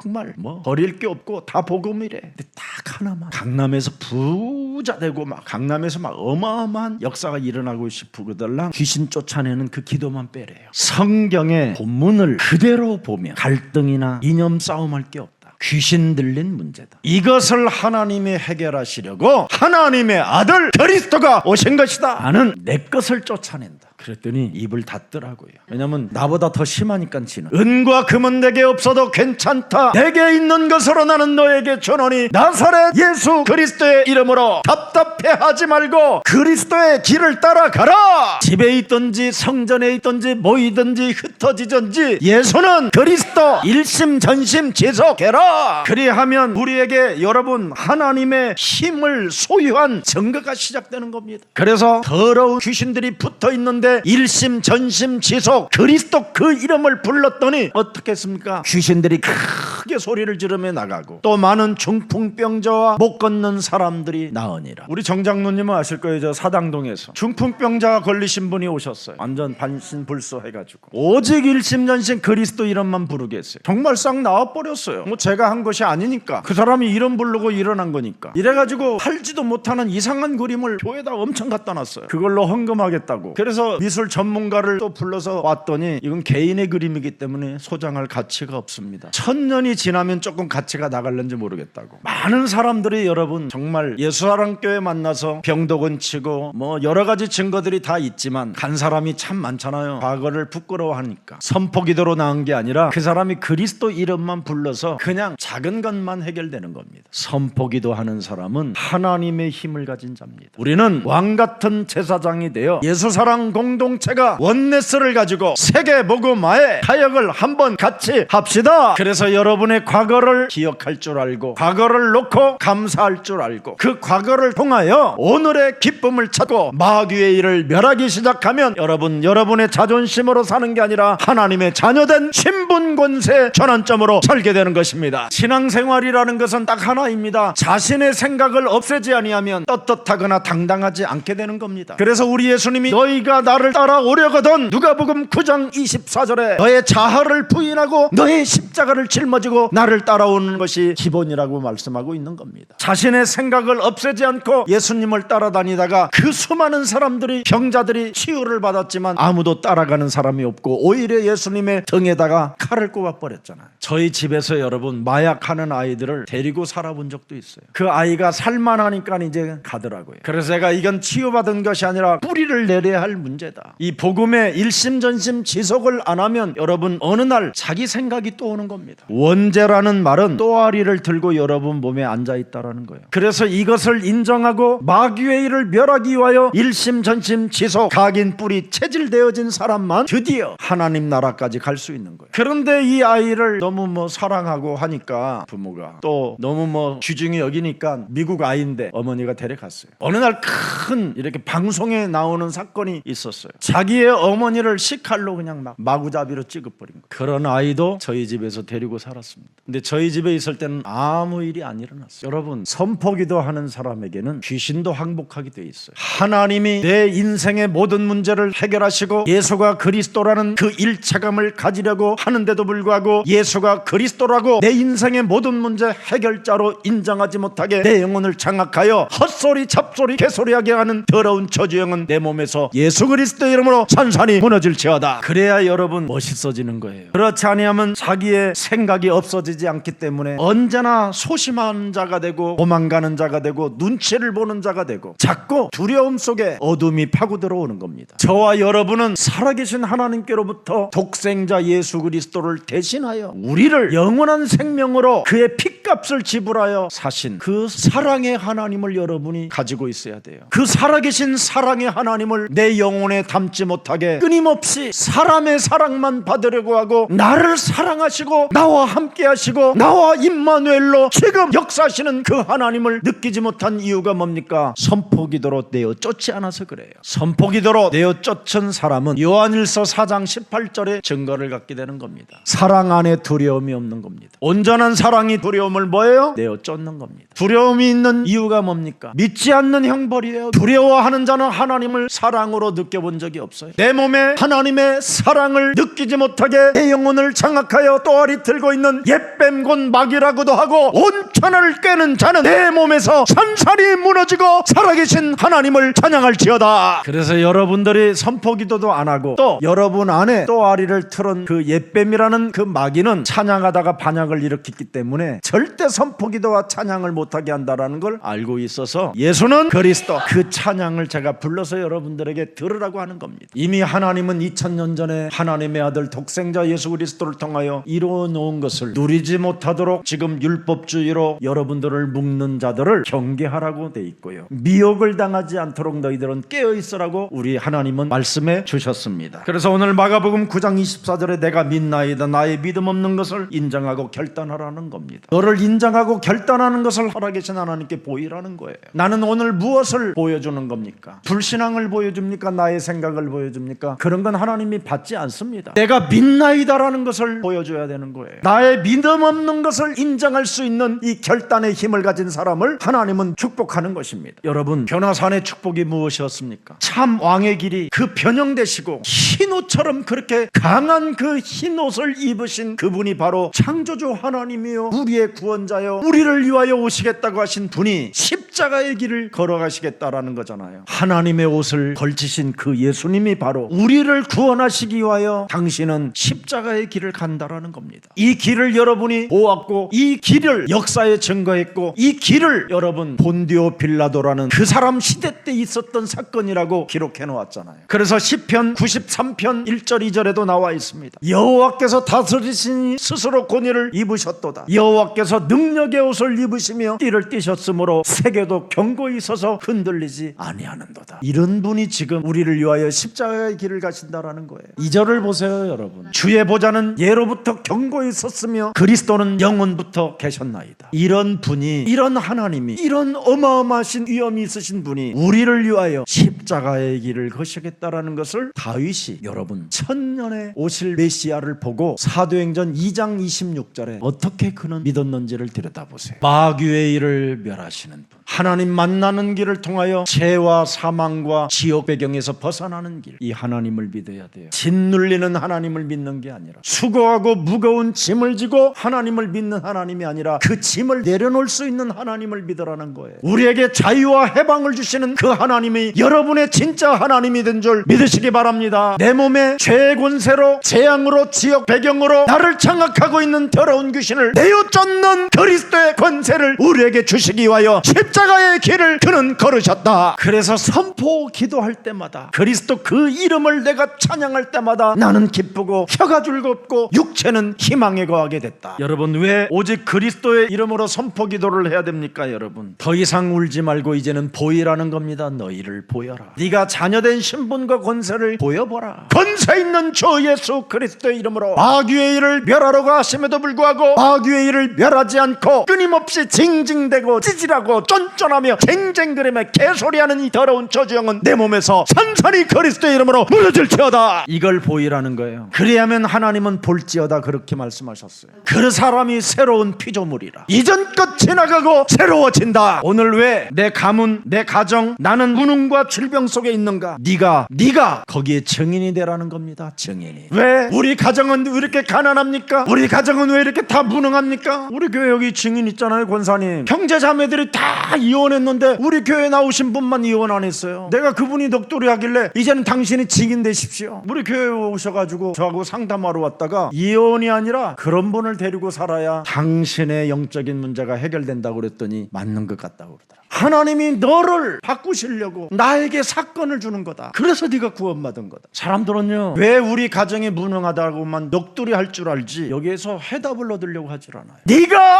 정말 버릴 게 없고 다 복음이래. 근데 딱 하나만, 강남에서 부자 되고 막 강남에서 막 어마어마한 역사가 일어나고 싶으거들랑 귀신 쫓아내는 그 기도만 빼래요. 성경의 본문을 그대로 보면 갈등이나 이념 싸움할 게 없다. 귀신 들린 문제다. 이것을 하나님이 해결하시려고 하나님의 아들 그리스도가 오신 것이다. 나는 내 것을 쫓아낸다. 그랬더니 입을 닫더라고요. 왜냐면 나보다 더 심하니까 지는. 은과 금은 내게 없어도 괜찮다. 내게 있는 것으로 나는 너에게 주노니 나사렛 예수 그리스도의 이름으로 답답해하지 말고 그리스도의 길을 따라가라. 집에 있든지 성전에 있든지 모이든지 흩어지든지 예수는 그리스도 일심전심 지속해라. 그리하면 우리에게 여러분 하나님의 힘을 소유한 증거가 시작되는 겁니다. 그래서 더러운 귀신들이 붙어있는데 일심전심 지속 그리스도 그 이름을 불렀더니 어떻게 했습니까? 귀신들이 크게 소리를 지르며 나가고 또 많은 중풍병자와 못 걷는 사람들이 나으니라. 우리 정장로님은 아실 거예요. 저 사당동에서 중풍병자가 걸리신 분이 오셨어요. 완전 반신불수해가지고 오직 일심전심 그리스도 이름만 부르게 했어요. 정말 싹 나와버렸어요. 제가 한 것이 아니니까, 그 사람이 이름 부르고 일어난 거니까. 이래가지고 팔지도 못하는 이상한 그림을 교회에다 엄청 갖다 놨어요. 그걸로 헌금하겠다고. 그래서 미술 전문가를 또 불러서 왔더니 이건 개인의 그림이기 때문에 소장할 가치가 없습니다. 1000년이 지나면 조금 가치가 나갈는지 모르겠다고. 많은 사람들이 여러분 정말 예수사랑교회 만나서 병도 고치고 여러 가지 증거들이 다 있지만 간 사람이 참 많잖아요. 과거를 부끄러워하니까. 선포기도로 나온 게 아니라 그 사람이 그리스도 이름만 불러서 그냥 작은 것만 해결되는 겁니다. 선포기도 하는 사람은 하나님의 힘을 가진 자입니다. 우리는 왕같은 제사장이 되어 예수사랑 공 공동체가 원네스를 가지고 세계 복음화에 타역을 한번 같이 합시다. 그래서 여러분의 과거를 기억할 줄 알고 과거를 놓고 감사할 줄 알고 그 과거를 통하여 오늘의 기쁨을 찾고 마귀의 일을 멸하기 시작하면 여러분의 자존심으로 사는 게 아니라 하나님의 자녀된 신분 권세 전환점으로 살게 되는 것입니다. 신앙생활이라는 것은 딱 하나입니다. 자신의 생각을 없애지 아니하면 떳떳하거나 당당하지 않게 되는 겁니다. 그래서 우리 예수님이 너희가 나를 따라오려거든 누가복음 9장 24절에 너의 자아를 부인하고 너의 십자가를 짊어지고 나를 따라오는 것이 기본이라고 말씀하고 있는 겁니다. 자신의 생각을 없애지 않고 예수님을 따라다니다가 그 수많은 사람들이 병자들이 치유를 받았지만 아무도 따라가는 사람이 없고 오히려 예수님의 등에다가 칼을 꼽아버렸잖아요. 저희 집에서 여러분 마약하는 아이들을 데리고 살아본 적도 있어요. 그 아이가 살만하니까 이제 가더라고요. 그래서 제가 이건 치유받은 것이 아니라 뿌리를 내려야 할 문제다. 이 복음의 일심전심 지속을 안 하면 여러분 어느 날 자기 생각이 또 오는 겁니다. 원죄라는 말은 또아리를 들고 여러분 몸에 앉아있다라는 거예요. 그래서 이것을 인정하고 마귀의 일을 멸하기 위하여 일심전심 지속 각인 뿌리 체질되어진 사람만 드디어 하나님 나라까지 갈 수 있는 거예요. 그런데 이 아이를 너무 사랑하고 하니까 부모가 또 너무 귀중히 여기니까 미국 아이인데 어머니가 데려갔어요. 어느 날 큰 이렇게 방송에 나오는 사건이 있었어요. 자기의 어머니를 식칼로 그냥 막 마구잡이로 찍어버린 거예요. 그런 아이도 저희 집에서 데리고 살았습니다. 근데 저희 집에 있을 때는 아무 일이 안 일어났어요. 여러분 선포기도 하는 사람에게는 귀신도 항복하게 돼 있어요. 하나님이 내 인생의 모든 문제를 해결하시고 예수가 그리스도라는 그 일체감을 가지려고 하는데도 불구하고 예수가 그리스도라고 내 인생의 모든 문제 해결자로 인정하지 못하게 내 영혼을 장악하여 헛소리 잡소리 개소리하게 하는 더러운 저주영은 내 몸에서 예수 그리스도의 이름으로 산산이 무너질지어다. 그래야 여러분 멋있어지는 거예요. 그렇지 아니하면 자기의 생각이 없어지지 않기 때문에 언제나 소심한 자가 되고 도망가는 자가 되고 눈치를 보는 자가 되고 자꾸 두려움 속에 어둠이 파고 들어오는 겁니다. 저와 여러분은 살아계신 하나님께로부터 독생자 예수 그리스도를 대신하여 우리를 영원한 생명으로 그의 핏값을 지불하여 사신 그 사랑의 하나님을 여러분이 가지고 있어야 돼요. 그 살아계신 사랑의 하나님을 내 영혼에 담지 못하게 끊임없이 사람의 사랑만 받으려고 하고 나를 사랑하시고 나와 함께 하시고 나와 임마누엘로 지금 역사하시는 그 하나님을 느끼지 못한 이유가 뭡니까? 선포기도로 내어 쫓지 않아서 그래요. 선포기도로 내어 쫓은 사람은 요한일서 4장 18절에 증거를 갖게 되는 겁니다. 사랑 안에 두려움이 없는 겁니다. 온전한 사랑이 두려움을 뭐예요? 내어 쫓는 겁니다. 두려움이 있는 이유가 뭡니까? 믿지 않는 형벌이에요. 두려워하는 자는 하나님을 사랑으로 느껴본 적이 없어요. 내 몸에 하나님의 사랑을 느끼지 못하게 내 영혼을 장악하여 또아리 들고 있는 옛뱀곤 마귀라고도 하고 온천을 꿰는 자는 내 몸에서 산산이 무너지고 살아계신 하나님을 찬양할지어다. 그래서 여러분들이 선포기도도 안 하고 또 여러분 안에 또아리를 틀은 그 옛뱀이라는 그 마귀는 찬양하다가 반역을 일으켰기 때문에 절대 선포기도와 찬양을 못하게 한다라는 걸 알고 있어서 예수는 그리스도 그 찬양을 제가 불러서 여러분들에게 들으라고 하는 겁니다. 이미 하나님은 2000년 전에 하나님의 아들 독생자 예수 그리스도를 통하여 이루어 놓은 것을 누리지 못하도록 지금 율법주의로 여러분들을 묶는 자들을 경계하라고 돼 있고요. 미혹을 당하지 않도록 너희들은 깨어있으라고 우리 하나님은 말씀해 주셨습니다. 그래서 오늘 마가복음 9장 24절에 내가 믿나이다 나의 믿음 없는 것을 인정하고 결단하라는 겁니다. 너를 인정하고 결단하는 것을 살아계신 하나님께 보이라는 거예요. 나는 오늘 무엇을 보여주는 겁니까? 불신앙을 보여줍니까? 나의 생각을 보여줍니까? 그런 건 하나님이 받지 않습니다. 내가 믿나이다라는 것을 보여줘야 되는 거예요. 나의 믿음 없는 것을 인정할 수 있는 이 결단의 힘을 가진 사람을 하나님은 축복하는 것입니다. 여러분 변화산의 축복이 무엇이었습니까? 참 왕의 길이 그 변형되시고 흰옷처럼 그렇게 강한 그 흰옷을 입으신 그분이 바로 창조주 하나님이요 우리의 구원자요 우리를 위하여 오시겠다고 하신 분이 십자가의 길을 걸어가시겠다라는 거잖아요. 하나님의 옷을 걸치신 그 예수님이 바로 우리를 구원하시기 위하여 당신은 십자가의 길을 간다라는 겁니다. 이 길을 여러분이 보았고 이 길을 역사에 증거했고 이 길을 여러분 본디오 빌라도라는 그 사람 시대 때 있었던 사건이라고 기록해 놓았잖아요. 그래서 시편 93편 1절 2절에도 나와 있습니다. 여호와께서 다스리시니 스스로 권위를 입으셨도다. 여호와께서 능력의 옷을 입으시며 띠를 띠셨으므로 세계도 견고히 서서 흔들리지 아니하는도다. 이런 분이 지금 우리를 우리를 위하여 십자가의 길을 가신다라는 거예요. 2절을 보세요, 여러분. 주의 보좌는 예로부터 경고에 있었으며 그리스도는 영원부터 계셨나이다. 이런 분이, 이런 하나님이, 이런 어마어마하신 위엄이 있으신 분이 우리를 위하여 십자가의 길을 거시겠다라는 것을 다윗이 여러분 천년에 오실 메시아를 보고 사도행전 2장 26절에 어떻게 그는 믿었는지를 들여다보세요. 마귀의 일을 멸하시는 분, 하나님 만나는 길을 통하여 죄와 사망과 지옥 배경에서 벗어나는 길, 이 하나님을 믿어야 돼요. 짓눌리는 하나님을 믿는 게 아니라, 수고하고 무거운 짐을 지고 하나님을 믿는 하나님이 아니라 그 짐을 내려놓을 수 있는 하나님을 믿으라는 거예요. 우리에게 자유와 해방을 주시는 그 하나님이 여러분의 진짜 하나님이 된 줄 믿으시기 바랍니다. 내 몸에 죄의 권세로, 재앙으로, 지옥 배경으로 나를 장악하고 있는 더러운 귀신을 내어 쫓는 그리스도의 권세를 우리에게 주시기 위하여 십자가의 길을 그는 걸으셨다. 그래서 선포 기도할 때마다, 그리스도 그 이름을 내가 찬양할 때마다 나는 기쁘고 혀가 즐겁고 육체는 희망에 거하게 됐다. 여러분, 왜 오직 그리스도의 이름으로 선포 기도를 해야 됩니까? 여러분, 더 이상 울지 말고 이제는 보이라는 겁니다. 너희를 보여라. 네가 자녀된 신분과 권세를 보여보라. 권세 있는 주 예수 그리스도의 이름으로 마귀의 일을 멸하러 가심에도 불구하고 마귀의 일을 멸하지 않고 끊임없이 징징대고 찌질하고 쫀쫀하며 쟁쟁그림에 개소리하는 이 더러운 저주영은 내 몸에서 산산이 그리스도의 이름으로 무너질지어다. 이걸 보이라는 거예요. 그리하면 하나님은 볼지어다 그렇게 말씀하셨어요. 그 사람이 새로운 피조물이라. 이전 것 지나가고 새로워진다. 오늘 왜 내 가문, 내 가정, 나는 무능과 질병 속에 있는가? 네가 거기에 증인이 되라는 겁니다. 증인이. 왜 우리 가정은 왜 이렇게 가난합니까? 우리 가정은 왜 이렇게 다 무능합니까? 우리 교회 여기 증인 있잖아요, 권사님. 형제자매들이 다 이혼했는데 우리 교회 나오신 분만 이혼 안 했어요. 내가 그분이 넋두리 하길래 이제는 당신이 증인 되십시오. 우리 교회에 오셔가지고 저하고 상담하러 왔다가 이혼이 아니라 그런 분을 데리고 살아야 당신의 영적인 문제가 해결된다고 그랬더니 맞는 것 같다고 그러더라. 하나님이 너를 바꾸시려고 나에게 사건을 주는 거다. 그래서 네가 구원받은 거다. 사람들은요, 왜 우리 가정이 무능하다고만 넋두리 할 줄 알지 여기에서 해답을 얻으려고 하질 않아요.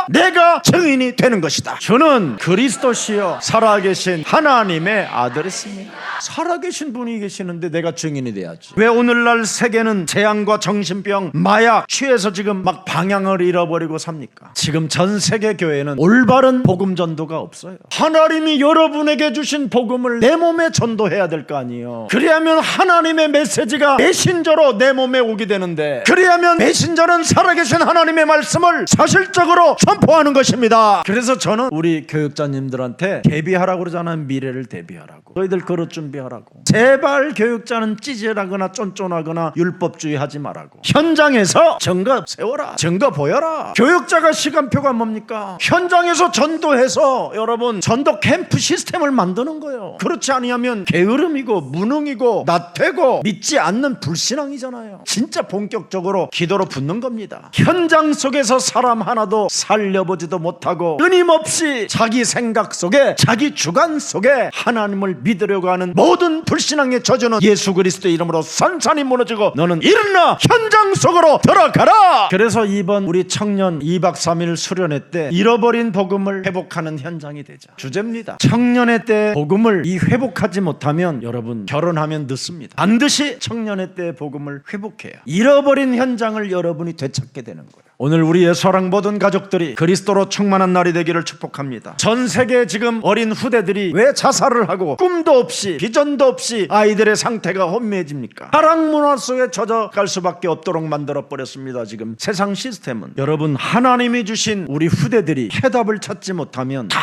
내가 증인이 되는 것이다. 저는 그리스도시여 살아계신 하나님의 아들이십니다. 살아계신 분이 계시는데 내가 증인이 돼야지. 왜 오늘날 세계는 재앙과 정신병, 마약, 취해서 지금 막 방향을 잃어버리고 삽니까? 지금 전 세계 교회는 올바른 복음 전도가 없어요. 하나님이 여러분에게 주신 복음을 내 몸에 전도해야 될 거 아니에요. 그래야면 하나님의 메시지가 메신저로 내 몸에 오게 되는데, 그래야면 메신저는 살아계신 하나님의 말씀을 사실적으로 선포하는 것입니다. 그래서 저는 우리 교육자님들한테 대비하라고 그러잖아요. 미래를 대비하라고. 너희들 그릇 준비하라고. 제발 교육자는 찌질하거나 쫀쫀하거나 율법주의 하지 말라고. 현장에서 증거 세워라. 증거 보여라. 교육자가 시간표가 뭡니까? 현장에서 전도해서 여러분 전도 캠프 시스템을 만드는 거예요. 그렇지 아니하면 게으름이고 무능이고 나태고 믿지 않는 불신앙이잖아요. 진짜 본격적으로 기도로 붙는 겁니다. 현장 속에서 사람 하나도 살려보지도 못하고 끊임없이 자기 생각 속에, 자기 주관 속에 하나님을 믿으려고 하는 모든 불신앙의 저주는 예수 그리스도의 이름으로 산산이 무너지고 너는 일어나 현장 속으로 들어가라. 그래서 이번 우리 청년 2박 3일 수련회 때 잃어버린 복음을 회복하는 현장이 되자 주제입니다. 청년회 때 복음을 회복하지 못하면 여러분 결혼하면 늦습니다. 반드시 청년회 때 복음을 회복해야 잃어버린 현장을 여러분이 되찾게 되는 거예요. 오늘 우리 예수사랑 모든 가족들이 그리스도로 충만한 날이 되기를 축복합니다. 전 세계 지금 어린 후대들이 왜 자살을 하고 꿈도 없이 비전도 없이 아이들의 상태가 혼미해집니까? 하락 문화 속에 젖어갈 수밖에 없도록 만들어버렸습니다. 지금 세상 시스템은. 여러분, 하나님이 주신 우리 후대들이 해답을 찾지 못하면 다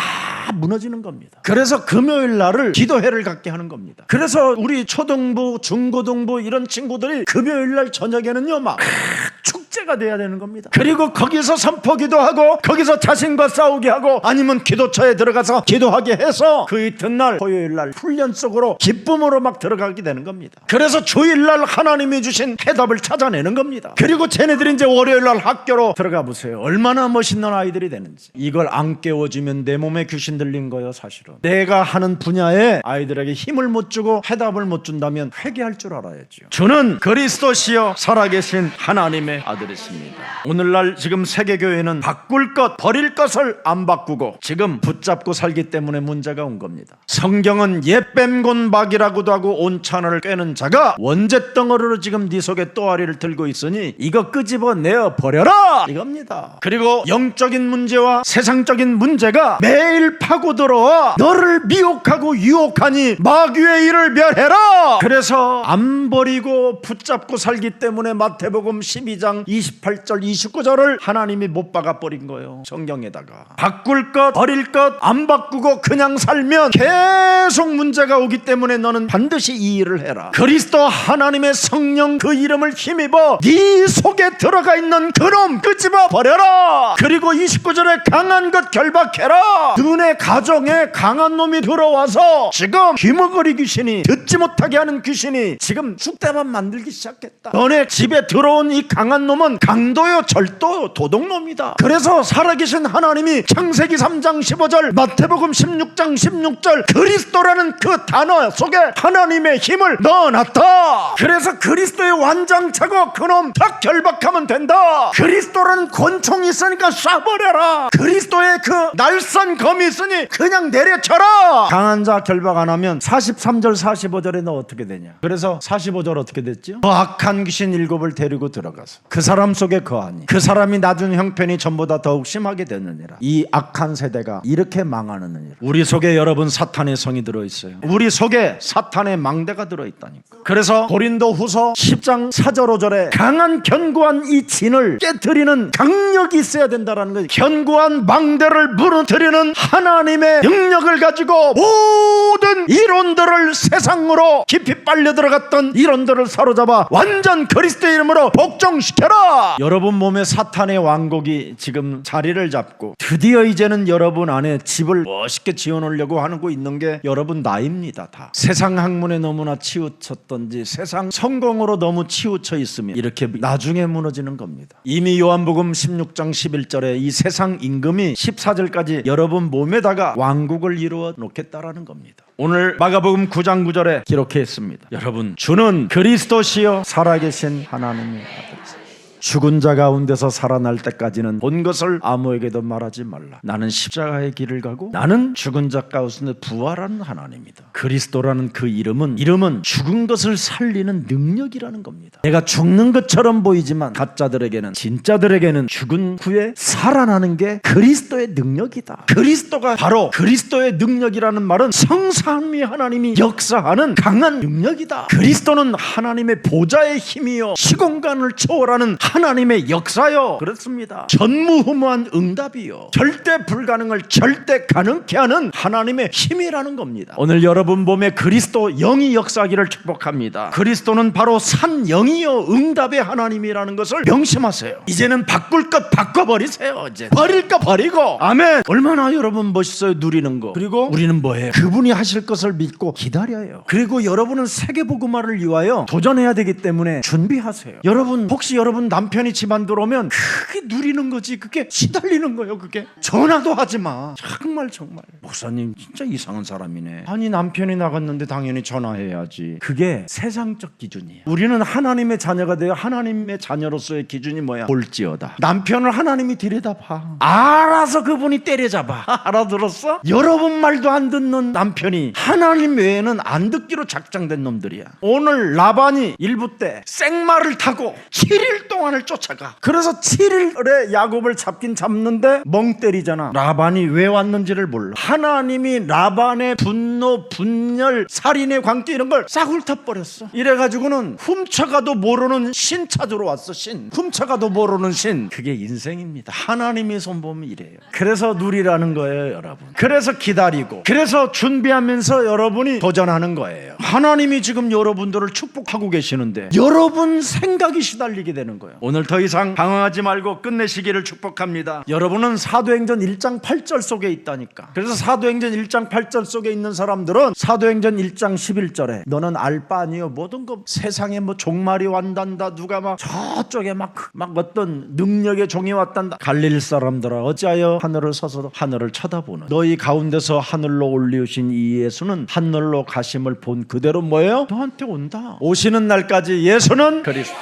무너지는 겁니다. 그래서 금요일 날을 기도회를 갖게 하는 겁니다. 그래서 우리 초등부, 중고등부 이런 친구들이 금요일 날 저녁에는요 막 축제가 돼야 되는 겁니다. 그리고 거기서 선포 기도하고 거기서 자신과 싸우게 하고 아니면 기도처에 들어가서 기도하게 해서 그 이튿날 토요일 날 훈련 속으로 기쁨으로 막 들어가게 되는 겁니다. 그래서 주일 날 하나님이 주신 해답을 찾아내는 겁니다. 그리고 쟤네들이 이제 월요일 날 학교로 들어가 보세요. 얼마나 멋있는 아이들이 되는지. 이걸 안 깨워주면 내 몸에 귀신 들린 거예요. 사실은 내가 하는 분야에 아이들에게 힘을 못 주고 해답을 못 준다면 회개할 줄 알아야죠. 저는 그리스도시여 살아계신 하나님의 아들 감사드리십니다. 오늘날 지금 세계교회는 바꿀 것, 버릴 것을 안 바꾸고 지금 붙잡고 살기 때문에 문제가 온 겁니다. 성경은 옛뱀곤박이라고도 하고 온찬을 꿰는 자가 원잿덩어리로 지금 네 속에 또아리를 들고 있으니 이거 끄집어내어 버려라 이겁니다. 그리고 영적인 문제와 세상적인 문제가 매일 파고들어와 너를 미혹하고 유혹하니 마귀의 일을 멸해라. 그래서 안 버리고 붙잡고 살기 때문에 마태복음 12장 28절 29절을 하나님이 못 박아 버린 거예요. 성경에다가 바꿀 것 버릴 것 안 바꾸고 그냥 살면 계속 문제가 오기 때문에 너는 반드시 이 일을 해라. 그리스도 하나님의 성령 그 이름을 힘입어 네 속에 들어가 있는 그놈 끄집어 버려라. 그리고 29절에 강한 것 결박해라. 너네 가정에 강한 놈이 들어와서 지금 귀머거리 귀신이 듣지 못하게 하는 귀신이 지금 쑥대밭 만들기 시작했다. 너네 집에 들어온 이 강한 놈은 강도요 절도요 도둑놈이다. 그래서 살아계신 하나님이 창세기 3장 15절 마태복음 16장 16절 그리스도라는 그 단어 속에 하나님의 힘을 넣어놨다. 그래서 그리스도의 완장차고 그놈 딱 결박하면 된다. 그리스도라는 권총이 있으니까 쏴버려라. 그리스도의 그 날선 검이 있으니 그냥 내려쳐라. 강한 자 결박 안 하면 43절 45절에 너 어떻게 되냐. 그래서 45절 어떻게 됐죠? 그 악한 귀신 7을 데리고 들어가서 그 사람 속에 거하니 그 사람이 낮은 형편이 전보다 더욱 심하게 되느니라. 이 악한 세대가 이렇게 망하느니라. 우리 속에 여러분 사탄의 성이 들어있어요. 우리 속에 사탄의 망대가 들어있다니까. 그래서 고린도 후서 10장 4절 5절에 강한 견고한 이 진을 깨트리는 강력이 있어야 된다라는 거예요. 견고한 망대를 무너뜨리는 하나님의 능력을 가지고 모든 이론들을 세상으로 깊이 빨려 들어갔던 이론들을 사로잡아 완전 그리스도의 이름으로 복종시켜라. 여러분 몸에 사탄의 왕국이 지금 자리를 잡고 드디어 이제는 여러분 안에 집을 멋있게 지어놓으려고 하고 있는 게 여러분 나입니다. 다 세상 학문에 너무나 치우쳤던지 세상 성공으로 너무 치우쳐 있으면 이렇게 나중에 무너지는 겁니다. 이미 요한복음 16장 11절에 이 세상 임금이 14절까지 여러분 몸에다가 왕국을 이루어 놓겠다라는 겁니다. 오늘 마가복음 9장 9절에 기록했습니다. 여러분 주는 그리스도시요 살아계신 하나님의 아들이시다. 죽은 자 가운데서 살아날 때까지는 본 것을 아무에게도 말하지 말라. 나는 십자가의 길을 가고 나는 죽은 자 가운데 부활하는 하나님이다. 그리스도라는 그 이름은 죽은 것을 살리는 능력이라는 겁니다. 내가 죽는 것처럼 보이지만 가짜들에게는 진짜들에게는 죽은 후에 살아나는 게 그리스도의 능력이다. 그리스도가 바로 그리스도의 능력이라는 말은 성삼위 하나님이 역사하는 강한 능력이다. 그리스도는 하나님의 보좌의 힘이요 시공간을 초월하는 하나님의 역사요. 그렇습니다. 전무후무한 응답이요. 절대 불가능을 절대 가능케 하는 하나님의 힘이라는 겁니다. 오늘 여러분 몸에 그리스도 영이 역사하기를 축복합니다. 그리스도는 바로 산 영이요 응답의 하나님이라는 것을 명심하세요. 이제는 바꿀 것 바꿔버리세요. 이제 버릴 것 버리고. 아멘. 얼마나 여러분 멋있어요. 누리는 거. 그리고 우리는 뭐예요? 그분이 하실 것을 믿고 기다려요. 그리고 여러분은 세계복음화를 위하여 도전해야 되기 때문에 준비하세요. 여러분 혹시 여러분 남편이 집 안 들어오면 그게 누리는 거지. 그게 시달리는 거예요. 그게 전화도 하지 마. 정말 목사님 진짜 이상한 사람이네. 아니 남편이 나갔는데 당연히 전화해야지. 그게 세상적 기준이에요. 우리는 하나님의 자녀가 되어 하나님의 자녀로서의 기준이 뭐야? 볼지어다. 남편을 하나님이 들여다봐. 알아서 그분이 때려잡아. 알아들었어? 여러분 말도 안 듣는 남편이 하나님 외에는 안 듣기로 작정된 놈들이야. 오늘 라반이 일부 때 생마를 타고 7일 동안을 쫓아가. 그래서 7일에 야곱을 잡긴 잡는데 멍 때리잖아. 라반이 왜 왔는지를 몰라. 하나님이 라반의 분노, 분열, 살인의 광기 이런 걸 싹 훑어버렸어. 이래가지고는 훔쳐가도 모르는 신 찾으러 왔어. 신. 훔쳐가도 모르는 신. 그게 인생입니다. 하나님의 손보면 이래요. 그래서 누리라는 거예요, 여러분. 그래서 기다리고, 그래서 준비하면서 여러분이 도전하는 거예요. 하나님이 지금 여러분들을 축복하고 계시는데 여러분 생각이 시달리게 되는 거예요. 오늘 더 이상 방황하지 말고 끝내시기를 축복합니다. 여러분은 사도행전 1장 8절 속에 있다니까. 그래서 사도행전 1장 8절 속에 있는 사람들은 사도행전 1장 11절에 너는 알 바 아니요 모든 것 세상에 뭐 종말이 완단다. 누가 막 저쪽에 막 어떤 능력의 종이 왔단다. 갈릴 사람들아 어찌하여 하늘을 서서 하늘을 쳐다보는 너희 가운데서 하늘로 올리우신 이 예수는 하늘로 가심을 본 그대로 뭐예요? 너한테 온다. 오시는 날까지 예수는 그리스도.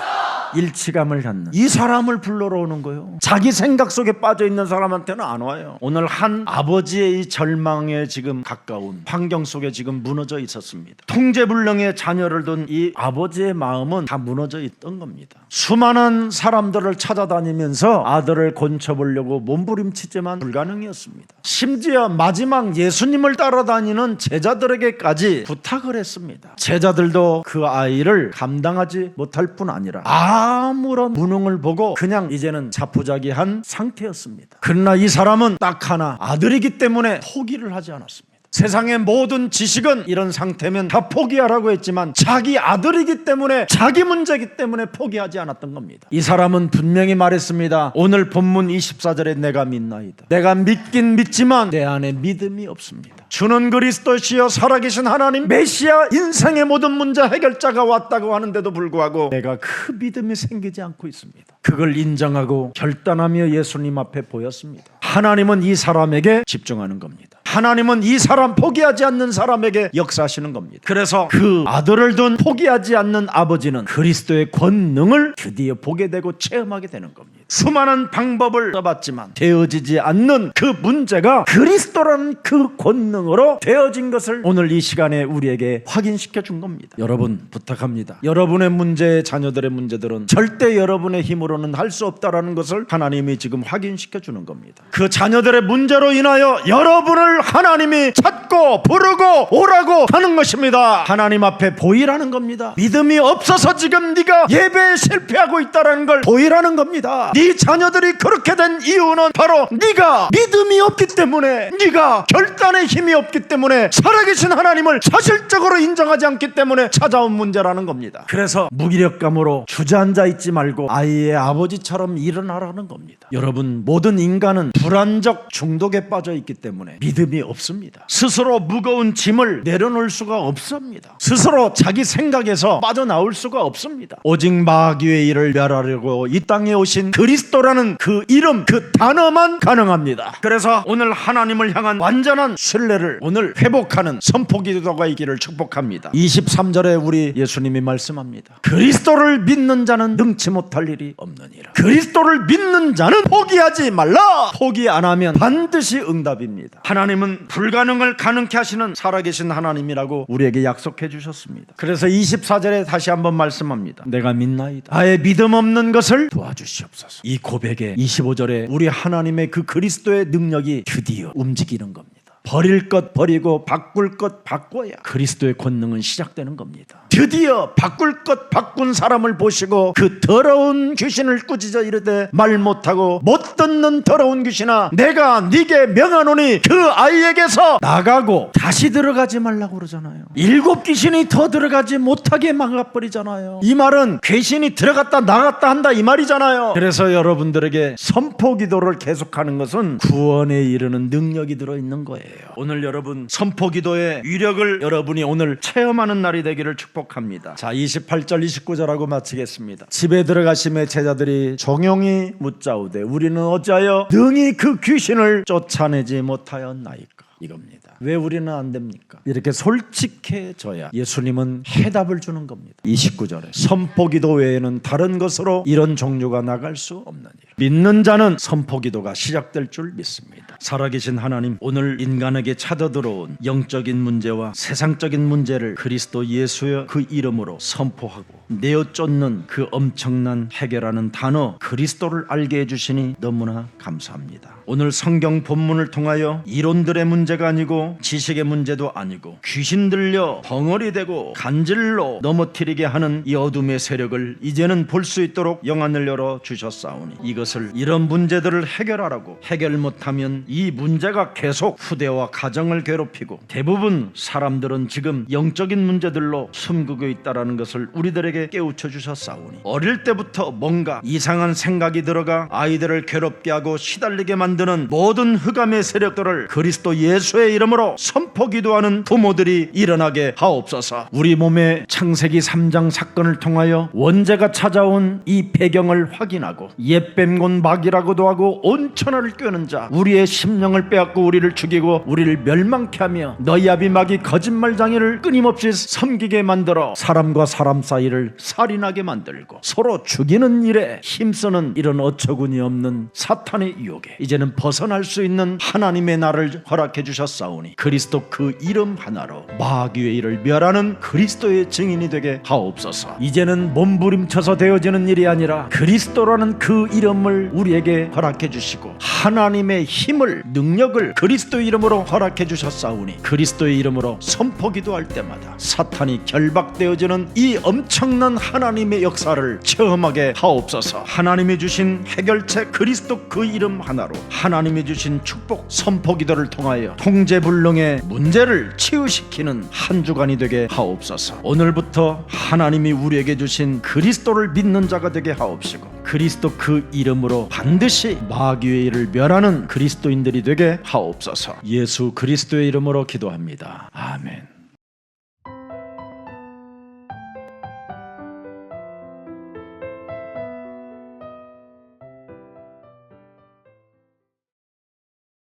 일치감을 갖는 이 사람을 불러러 오는 거예요. 자기 생각 속에 빠져 있는 사람한테는 안 와요. 오늘 한 아버지의 이 절망에 지금 가까운 환경 속에 지금 무너져 있었습니다. 통제불능의 자녀를 둔 이 아버지의 마음은 다 무너져 있던 겁니다. 수많은 사람들을 찾아다니면서 아들을 곤쳐보려고 몸부림치지만 불가능이었습니다. 심지어 마지막 예수님을 따라다니는 제자들에게까지 부탁을 했습니다. 제자들도 그 아이를 감당하지 못할 뿐 아니라 아무런 무능을 보고 그냥 이제는 자포자기한 상태였습니다. 그러나 이 사람은 딱 하나, 아들이기 때문에 포기를 하지 않았습니다. 세상의 모든 지식은 이런 상태면 다 포기하라고 했지만 자기 아들이기 때문에, 자기 문제이기 때문에 포기하지 않았던 겁니다. 이 사람은 분명히 말했습니다. 오늘 본문 24절에 내가 믿나이다. 내가 믿긴 믿지만 내 안에 믿음이 없습니다. 주는 그리스도시여 살아계신 하나님 메시아, 인생의 모든 문제 해결자가 왔다고 하는데도 불구하고 내가 그 믿음이 생기지 않고 있습니다. 그걸 인정하고 결단하며 예수님 앞에 보였습니다. 하나님은 이 사람에게 집중하는 겁니다. 하나님은 이 사람, 포기하지 않는 사람에게 역사하시는 겁니다. 그래서 그 아들을 둔 포기하지 않는 아버지는 그리스도의 권능을 드디어 보게 되고 체험하게 되는 겁니다. 수많은 방법을 써봤지만 되어지지 않는 그 문제가 그리스도라는 그 권능으로 되어진 것을 오늘 이 시간에 우리에게 확인시켜 준 겁니다. 여러분 부탁합니다. 여러분의 문제, 자녀들의 문제들은 절대 여러분의 힘으로는 할 수 없다라는 것을 하나님이 지금 확인시켜 주는 겁니다. 그 자녀들의 문제로 인하여 여러분을 하나님이 찾고 부르고 오라고 하는 것입니다. 하나님 앞에 보이라는 겁니다. 믿음이 없어서 지금 네가 예배에 실패하고 있다는 걸 보이라는 겁니다. 네 자녀들이 그렇게 된 이유는 바로 네가 믿음이 없기 때문에, 네가 결단의 힘이 없기 때문에, 살아계신 하나님을 사실적으로 인정하지 않기 때문에 찾아온 문제라는 겁니다. 그래서 무기력감으로 주저앉아 있지 말고 아이의 아버지처럼 일어나라는 겁니다. 여러분, 모든 인간은 불안적 중독에 빠져 있기 때문에 믿음이 없습니다. 스스로 무거운 짐을 내려놓을 수가 없습니다. 스스로 자기 생각에서 빠져나올 수가 없습니다. 오직 마귀의 일을 멸하려고 이 땅에 오신 그리스도라는 그 이름, 그 단어만 가능합니다. 그래서 오늘 하나님을 향한 완전한 신뢰를 오늘 회복하는 선포기도가 있기를 축복합니다. 23절에 우리 예수님이 말씀합니다. 그리스도를 믿는 자는 능치 못할 일이 없느니라. 그리스도를 믿는 자는 포기하지 말라. 포기 안 하면 반드시 응답입니다. 하나님은 불가능을 가능케 하시는 살아계신 하나님이라고 우리에게 약속해 주셨습니다. 그래서 24절에 다시 한번 말씀합니다. 내가 믿나이다. 아예 믿음 없는 것을 도와주시옵소서. 이 고백에 25절에 우리 하나님의 그 그리스도의 능력이 드디어 움직이는 겁니다. 버릴 것 버리고 바꿀 것 바꿔야 그리스도의 권능은 시작되는 겁니다. 드디어 바꿀 것 바꾼 사람을 보시고 그 더러운 귀신을 꾸짖어 이르되 말 못하고 못 듣는 더러운 귀신아, 내가 네게 명하노니 그 아이에게서 나가고 다시 들어가지 말라고 그러잖아요. 7 귀신이 더 들어가지 못하게 막아버리잖아요. 이 말은 귀신이 들어갔다 나갔다 한다 이 말이잖아요. 그래서 여러분들에게 선포기도를 계속하는 것은 구원에 이르는 능력이 들어있는 거예요. 오늘 여러분 선포기도의 위력을 여러분이 오늘 체험하는 날이 되기를 축복합니다. 자, 28절 29절하고 마치겠습니다. 집에 들어가심에 제자들이 종용이 묻자오되 우리는 어찌하여 능히 그 귀신을 쫓아내지 못하였나이까. 이겁니다. 왜 우리는 안 됩니까? 이렇게 솔직해져야 예수님은 해답을 주는 겁니다. 29절에 선포기도 외에는 다른 것으로 이런 종류가 나갈 수 없느니라. 믿는 자는 선포기도가 시작될 줄 믿습니다. 살아계신 하나님, 오늘 인간에게 찾아들어온 영적인 문제와 세상적인 문제를 그리스도 예수의 그 이름으로 선포하고 내어쫓는 그 엄청난 해결하는 단어 그리스도를 알게 해주시니 너무나 감사합니다. 오늘 성경 본문을 통하여 이론들의 문제가 아니고 지식의 문제도 아니고 귀신 들려 벙어리 되고 간질로 넘어뜨리게 하는 이 어둠의 세력을 이제는 볼 수 있도록 영안을 열어 주셨사오니 이것을, 이런 문제들을 해결하라고, 해결 못하면 이 문제가 계속 후대와 가정을 괴롭히고 대부분 사람들은 지금 영적인 문제들로 숨기고 있다는 것을 우리들에게 깨우쳐 주셨사오니 어릴 때부터 뭔가 이상한 생각이 들어가 아이들을 괴롭게 하고 시달리게 만드는 모든 흑암의 세력들을 그리스도 예수의 이름으로 선포 선포기도하는 부모들이 일어나게 하옵소서. 우리 몸의 창세기 3장 사건을 통하여 원죄가 찾아온 이 배경을 확인하고 옛뱀곤 마귀라고도 하고 온천하를 꿰는 자, 우리의 심령을 빼앗고 우리를 죽이고 우리를 멸망케 하며 너희아비 마귀 거짓말장애를 끊임없이 섬기게 만들어 사람과 사람 사이를 살인하게 만들고 서로 죽이는 일에 힘쓰는 이런 어처구니 없는 사탄의 유혹에 이제는 벗어날 수 있는 하나님의 날을 허락해 주셨사오니 그리스도 그 이름 하나로 마귀의 일을 멸하는 그리스도의 증인이 되게 하옵소서. 이제는 몸부림쳐서 되어지는 일이 아니라 그리스도라는 그 이름을 우리에게 허락해 주시고 하나님의 힘을 능력을 그리스도의 이름으로 허락해 주셨사오니 그리스도의 이름으로 선포기도할 때마다 사탄이 결박되어지는 이 엄청난 하나님의 역사를 체험하게 하옵소서. 하나님이 주신 해결책 그리스도 그 이름 하나로 하나님이 주신 축복 선포기도를 통하여 통제불능의 문제를 치유시키는 한 주간이 되게 하옵소서. 오늘부터 하나님이 우리에게 주신 그리스도를 믿는 자가 되게 하옵시고 그리스도 그 이름으로 반드시 마귀의 일을 멸하는 그리스도인들이 되게 하옵소서. 예수 그리스도의 이름으로 기도합니다. 아멘.